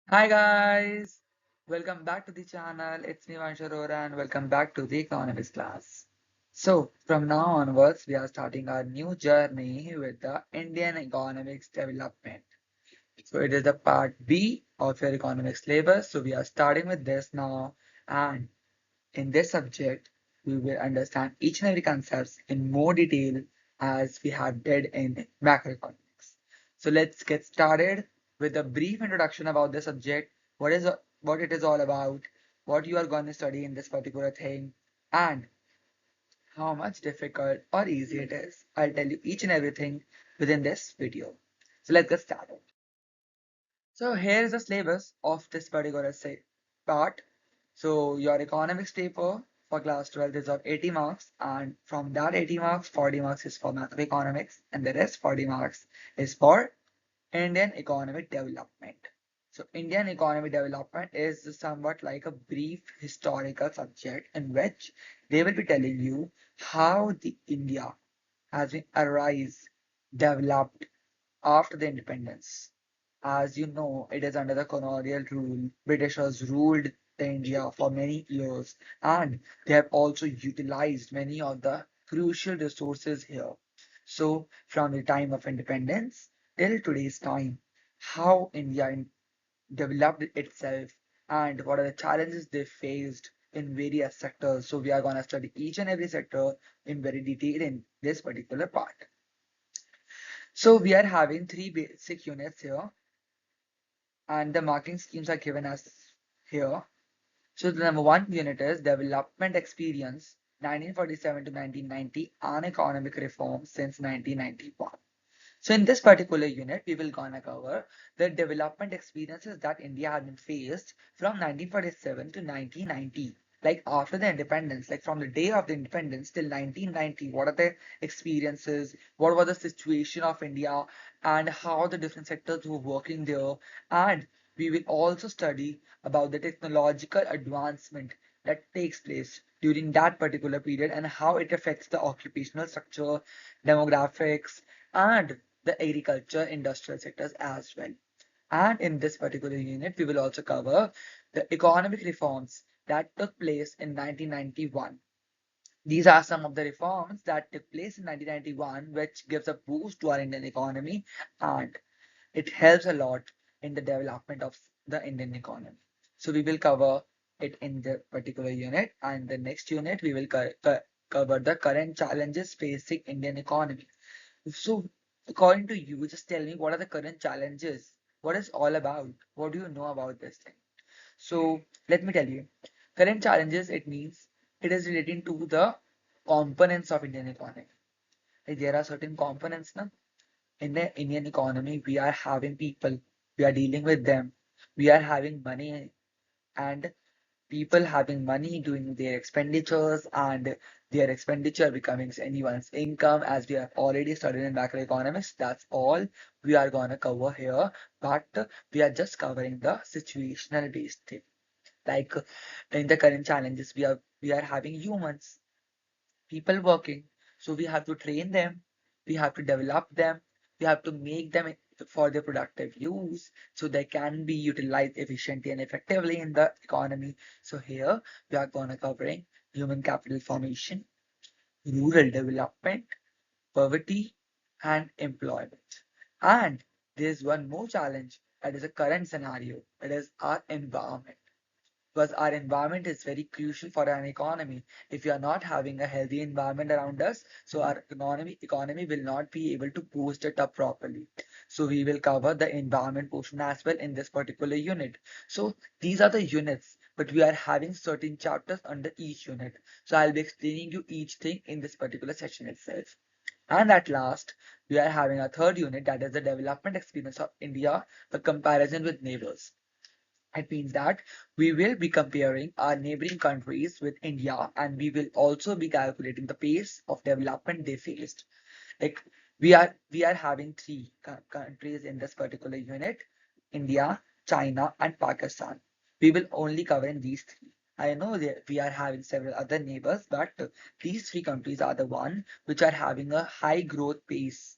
Hi guys, welcome back to the channel. It's me Vansh Arora and welcome back to the economics class. So from now onwards, we are starting our new journey with the Indian economics development. So it is the part B of your economics syllabus. So we are starting with this now, and in this subject, we will understand each and every concepts in more detail as we have did in macroeconomics. So let's get started with a brief introduction about the subject, what it is all about, what you are going to study in this particular thing, and how much difficult or easy it is. I'll tell you each and everything within this video. So let's get started. So here is the syllabus of this particular part. So your economics paper for class 12 is of 80 marks, and from that 80 marks, 40 marks is for math of economics, and the rest 40 marks is for Indian economic development. So Indian economic development is somewhat like a brief historical subject in which they will be telling you how the India has been arise, developed after the independence. As you know, it is under the colonial rule. Britishers ruled the India for many years, and they have also utilized many of the crucial resources here. So, from the time of independence till today's time, how developed itself and what are the challenges they faced in various sectors. So, we are going to study each and every sector in very detail in this particular part. So, we are having three basic units here and the marking schemes are given as here. So the number one unit is development experience 1947 to 1990 and economic reform since 1991. So in this particular unit, we will gonna cover the development experiences that India had been faced from 1947 to 1990. Like after the independence, like from the day of the independence till 1990, what are the experiences? What was the situation of India and how the different sectors were working there? And we will also study about the technological advancement that takes place during that particular period and how it affects the occupational structure, demographics, and the agriculture industrial sectors as well. And in this particular unit, we will also cover the economic reforms that took place in 1991. These are some of the reforms that took place in 1991, which gives a boost to our Indian economy and it helps a lot in the development of the Indian economy. So we will cover it in the particular unit, and the next unit we will cover the current challenges facing Indian economy. So, according to you, just tell me what are the current challenges? What is all about? What do you know about this thing? So, let me tell you. Current challenges, it means it is relating to the components of Indian economy. Like there are certain components now in the Indian economy. We are having people, we are dealing with them, we are having money, and people having money doing their expenditures and their expenditure becoming anyone's income as we have already studied in macroeconomics. That's all we are going to cover here, but we are just covering the situational based thing. Like in the current challenges, we are having humans, people working. So we have to train them, we have to develop them, we have to make them for their productive use so they can be utilized efficiently and effectively in the economy. So here we are going to covering human capital formation, rural development, poverty, and employment. And there's one more challenge that is a current scenario, that is our environment, because our environment is very crucial for an economy. If we are not having a healthy environment around us, so our economy will not be able to boost it up properly. So we will cover the environment portion as well in this particular unit. So these are the units, but we are having certain chapters under each unit. So I'll be explaining you each thing in this particular section itself. And at last, we are having a third unit, that is the development experience of India, the comparison with neighbors. It means that we will be comparing our neighboring countries with India, and we will also be calculating the pace of development they faced. Like we are having three countries in this particular unit: India, China, and Pakistan. We will only cover in these three. I know that we are having several other neighbors, but these three countries are the one which are having a high growth pace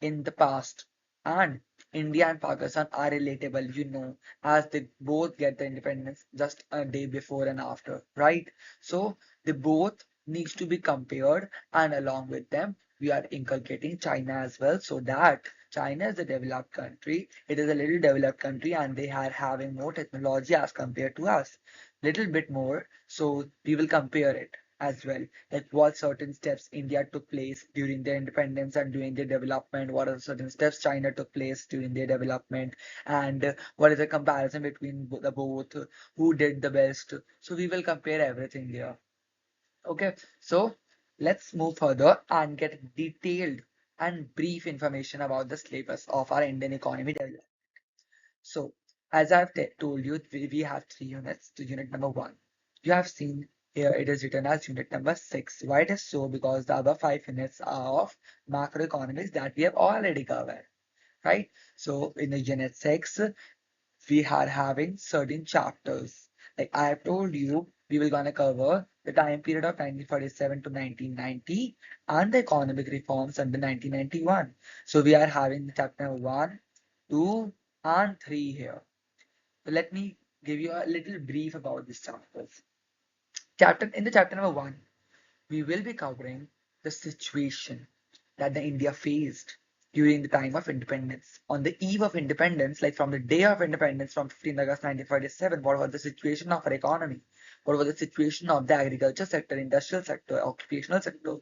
in the past, and India and Pakistan are relatable, as they both get the independence just a day before and after, right? So they both needs to be compared, and along with them, we are inculcating China as well, so that China is a developed country. It is a little developed country, and they are having more technology as compared to us, little bit more. So we will compare it as well, like what certain steps India took place during their independence and during their development, what are the certain steps China took place during their development, and what is the comparison between the both, who did the best. So we will compare everything here. Okay, so let's move further and get detailed and brief information about the syllabus of our Indian economy development. So, as I've told you, we have 3 units. To unit number 1, you have seen here it is written as unit number 6. Why it is so? Because the other 5 units are of macroeconomics that we have already covered, right? So, in the unit 6, we are having certain chapters. Like I have told you, we will gonna cover the time period of 1947 to 1990 and the economic reforms under 1991. So we are having chapter number 1, 2, and 3 here. So let me give you a little brief about these chapters. In the chapter number 1, we will be covering the situation that the India faced during the time of independence. On the eve of independence, like from the day of independence from 15th August 1947, what was the situation of our economy? What was the situation of the agriculture sector, industrial sector, occupational sector,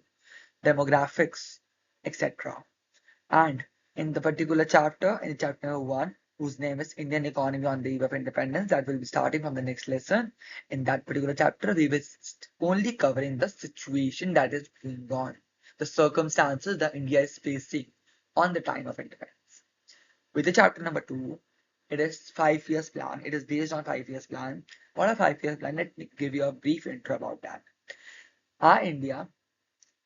demographics, etc. And in the particular chapter, in chapter number 1, whose name is Indian Economy on the Eve of Independence, that will be starting from the next lesson. In that particular chapter, we will only covering the situation that is going on, the circumstances that India is facing on the time of independence. With the chapter number 2, it is 5 years plan. It is based on 5 years plan. What a 5 years plan? Let me give you a brief intro about that. Our India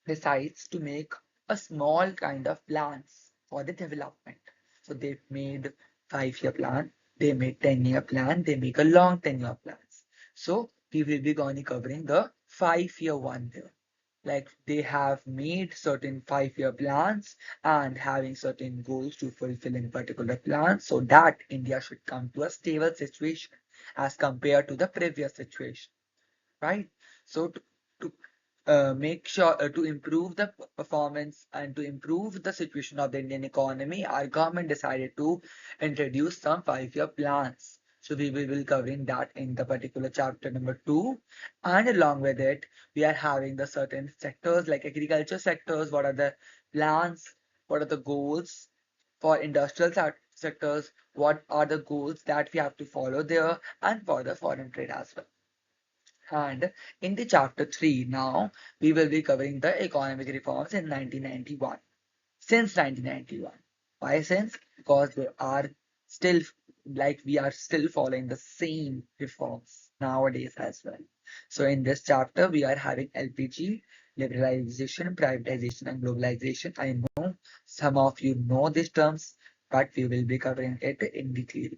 decides to make a small kind of plans for the development. So they made 5 year plan, they made 10-year plan, they make a long 10-year plans. So we will be going covering the 5 year one there. Like they have made certain 5 year plans and having certain goals to fulfill in particular plans so that India should come to a stable situation as compared to the previous situation, right? So to make sure to improve the performance and to improve the situation of the Indian economy, our government decided to introduce some 5 year plans. So we will be covering that in the particular chapter number 2. And along with it, we are having the certain sectors like agriculture sectors, what are the plans, what are the goals for industrial sectors, what are the goals that we have to follow there, and for the foreign trade as well. And in the chapter 3 now, we will be covering the economic reforms in 1991. Since 1991. Why since? Because they are still, like we are still following the same reforms nowadays as well. So in this chapter, we are having LPG, liberalization, privatization, and globalization. I know some of you know these terms, but we will be covering it in detail,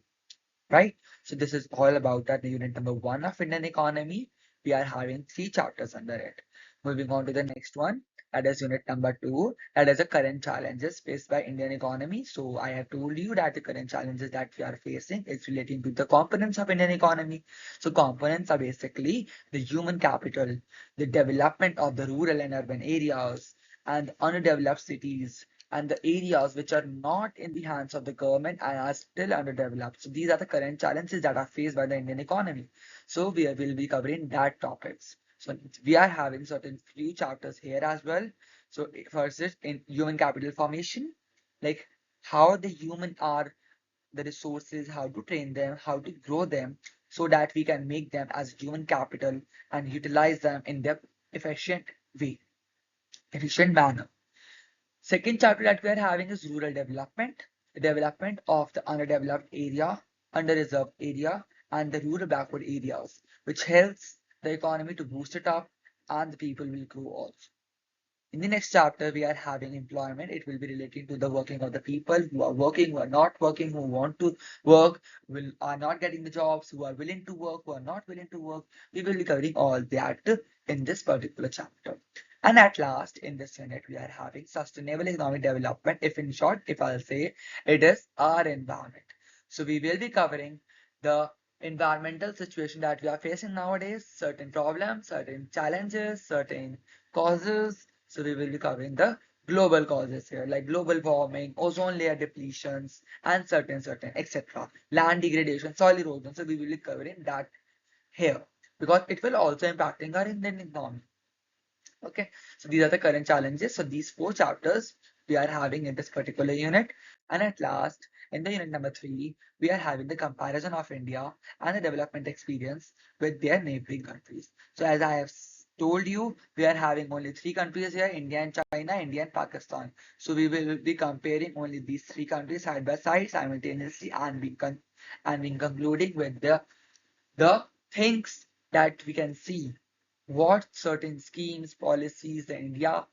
right? So this is all about that unit number 1 of Indian economy. We are having 3 chapters under it. Moving on to the next one, that is unit number 2, that is the current challenges faced by Indian economy. So I have told you that the current challenges that we are facing is relating to the components of Indian economy. So components are basically the human capital, the development of the rural and urban areas, and underdeveloped cities, and the areas which are not in the hands of the government and are still underdeveloped. So these are the current challenges that are faced by the Indian economy. So we will be covering that topics. So we are having certain few chapters here as well. So first is in human capital formation, like how the human are the resources, how to train them, how to grow them, so that we can make them as human capital and utilize them in their efficient way, efficient manner. Second chapter that we are having is rural development, the development of the underdeveloped area, under-reserved area, and the rural backward areas, which helps the economy to boost it up and the people will grow also. In the next chapter, we are having employment. It will be relating to the working of the people who are working, who are not working, who want to work, are not getting the jobs, who are willing to work, who are not willing to work. We will be covering all that in this particular chapter. And at last, in this unit, we are having sustainable economic development. If in short, if I'll say, it is our environment. So we will be covering the environmental situation that we are facing nowadays, certain problems, certain challenges, certain causes. So we will be covering the global causes here, like global warming, ozone layer depletions, and certain, etc. Land degradation, soil erosion. So we will be covering that here because it will also impacting our Indian economy. Okay, so these are the current challenges. So these four chapters we are having in this particular unit. And at last, in the unit number 3, we are having the comparison of India and the development experience with their neighboring countries. So as I have told you, we are having only three countries here, India and China, India and Pakistan. So we will be comparing only these three countries side by side simultaneously and we concluding with the things that we can see what certain schemes, policies that India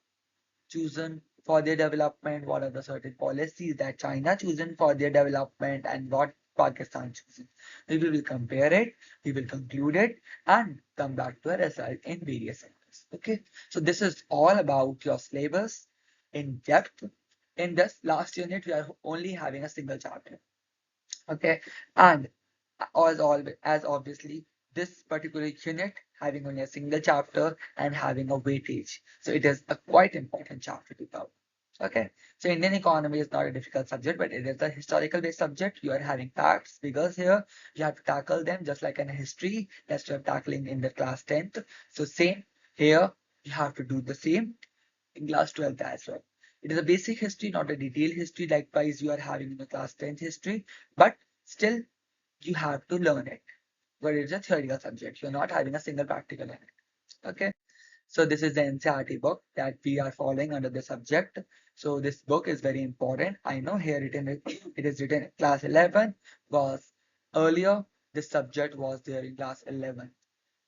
chosen for their development, what are the certain policies that China chosen for their development, and what Pakistan chosen. We will compare it, we will conclude it, and come back to a result in various sectors. Okay, so this is all about your syllabus in depth. In this last unit, we are only having a single chapter. Okay, and as obviously this particular unit having only a single chapter and having a weightage. So it is a quite important chapter to cover. Okay, so Indian economy is not a difficult subject, but it is a historical based subject. You are having facts, figures here. You have to tackle them just like in history that you are tackling in the class 10th. So same here, you have to do the same in class 12th as well. It is a basic history, not a detailed history, likewise you are having in the class 10th history, but still you have to learn it. But it's a theoretical subject. You're not having a single practical in it. Okay. So this is the NCERT book that we are following under the subject. So this book is very important. I know here it is written in class 11 was earlier this subject was there in class 11.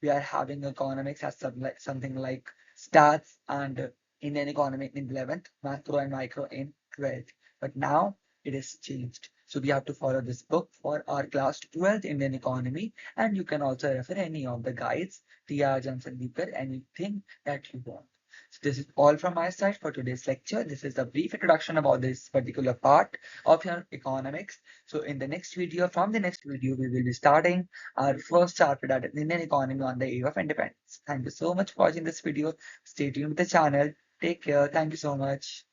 We are having economics as something like stats and Indian economy in 11th, macro and micro in 12th. But now it is changed. So we have to follow this book for our class 12th Indian economy. And you can also refer any of the guides, TR Johnson Beaker, anything that you want. So this is all from my side for today's lecture. This is a brief introduction about this particular part of your economics. So in the next video, from the next video, we will be starting our first chapter, that is Indian economy on the eve of independence. Thank you so much for watching this video. Stay tuned with the channel. Take care. Thank you so much.